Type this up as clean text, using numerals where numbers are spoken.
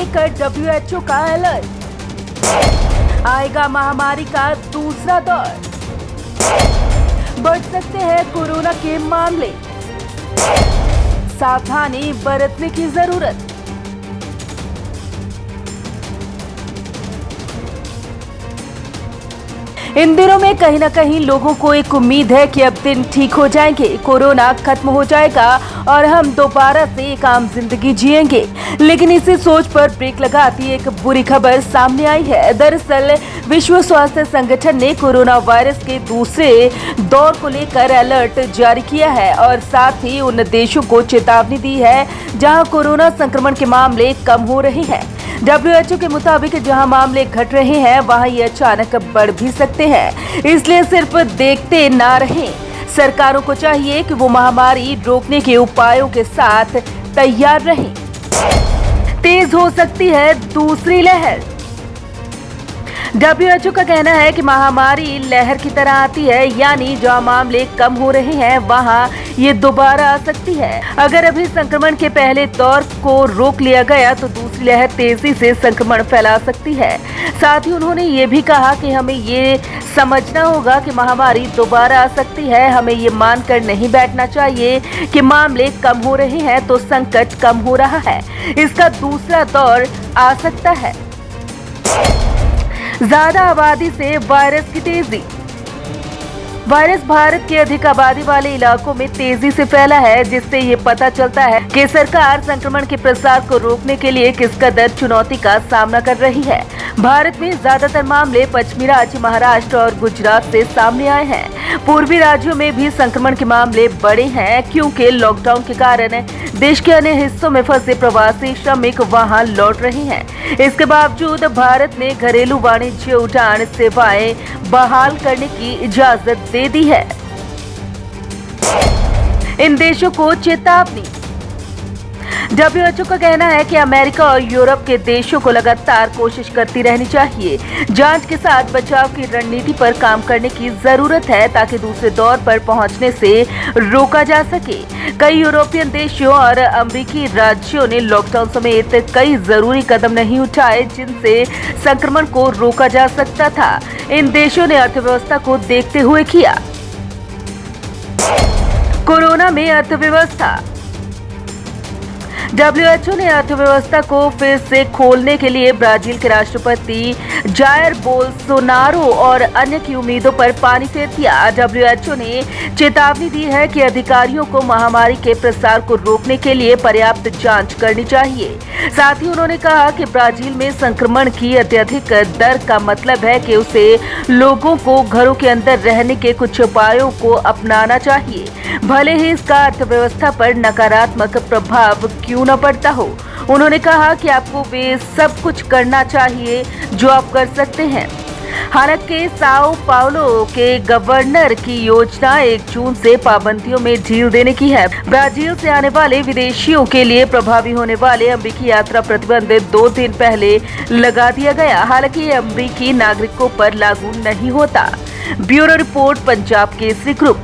लेकर WHO का alert. आएगा महामारी का दूसरा दौर, बढ़ सकते हैं कोरोना के मामले, सावधानी बरतने की जरूरत। इन दिनों में कहीं न कहीं लोगों को एक उम्मीद है कि अब दिन ठीक हो जाएंगे, कोरोना खत्म हो जाएगा और हम दोबारा से एक आम जिंदगी जिएंगे। लेकिन इसी सोच पर ब्रेक लगाती एक बुरी खबर सामने आई है। दरअसल विश्व स्वास्थ्य संगठन ने कोरोना वायरस के दूसरे दौर को लेकर अलर्ट जारी किया है और साथ ही उन देशों को चेतावनी दी है जहां कोरोना संक्रमण के मामले कम हो रहे हैं। WHO के मुताबिक जहां मामले घट रहे हैं वहां ये अचानक बढ़ भी सकते हैं, इसलिए सिर्फ देखते ना रहें। सरकारों को चाहिए कि वो महामारी रोकने के उपायों के साथ तैयार रहें। तेज हो सकती है दूसरी लहर। WHO का कहना है कि महामारी लहर की तरह आती है, यानी जहां मामले कम हो रहे हैं वहां ये दोबारा आ सकती है। अगर अभी संक्रमण के पहले दौर को रोक लिया गया तो दूसरी लहर तेजी से संक्रमण फैला सकती है। साथ ही उन्होंने ये भी कहा कि हमें ये समझना होगा कि महामारी दोबारा आ सकती है। हमें ये मानकर नहीं बैठना चाहिए कि मामले कम हो रहे हैं तो संकट कम हो रहा है। इसका दूसरा दौर आ सकता है। ज्यादा आबादी से वायरस की तेजी। वायरस भारत के अधिक आबादी वाले इलाकों में तेजी से फैला है, जिससे ये पता चलता है कि सरकार संक्रमण के प्रसार को रोकने के लिए किस कदर चुनौती का सामना कर रही है। भारत में ज्यादातर मामले पश्चिमी राज्य महाराष्ट्र और गुजरात से सामने आए हैं। पूर्वी राज्यों में भी संक्रमण के मामले बढ़े हैं क्योंकि लॉकडाउन के कारण देश के अन्य हिस्सों में फंसे प्रवासी श्रमिक वहां लौट रहे हैं। इसके बावजूद भारत ने घरेलू वाणिज्य उड़ान सेवाएं बहाल करने की इजाजत दे दी है। इन देशों को चेतावनी। WHO का कहना है कि अमेरिका और यूरोप के देशों को लगातार कोशिश करती रहनी चाहिए। जांच के साथ बचाव की रणनीति पर काम करने की जरूरत है ताकि दूसरे दौर पर पहुंचने से रोका जा सके। कई यूरोपियन देशों और अमेरिकी राज्यों ने लॉकडाउन समेत कई जरूरी कदम नहीं उठाए जिनसे संक्रमण को रोका जा सकता था। इन देशों ने अर्थव्यवस्था को देखते हुए किया। कोरोना में अर्थव्यवस्था। WHO ने अर्थव्यवस्था को फिर से खोलने के लिए ब्राजील के राष्ट्रपति जायर बोल्सोनारो और अन्य की उम्मीदों पर पानी फेर दिया। WHO ने चेतावनी दी है कि अधिकारियों को महामारी के प्रसार को रोकने के लिए पर्याप्त जांच करनी चाहिए। साथ ही उन्होंने कहा कि ब्राजील में संक्रमण की अत्यधिक दर का मतलब है कि उसे लोगों को घरों के अंदर रहने के कुछ उपायों को अपनाना चाहिए, भले ही इसका अर्थव्यवस्था पर नकारात्मक प्रभाव क्यों न पड़ता हो। उन्होंने कहा कि आपको वे सब कुछ करना चाहिए जो आप कर सकते हैं। हालांकि साओ पाउलो के गवर्नर की योजना 1 जून से पाबंदियों में ढील देने की है। ब्राजील से आने वाले विदेशियों के लिए प्रभावी होने वाले अमेरिकी यात्रा प्रतिबंध 2 दिन पहले लगा दिया गया। हालांकि ये अमेरिकी नागरिकों पर लागू नहीं होता। Bureau report, Punjab Kesari group.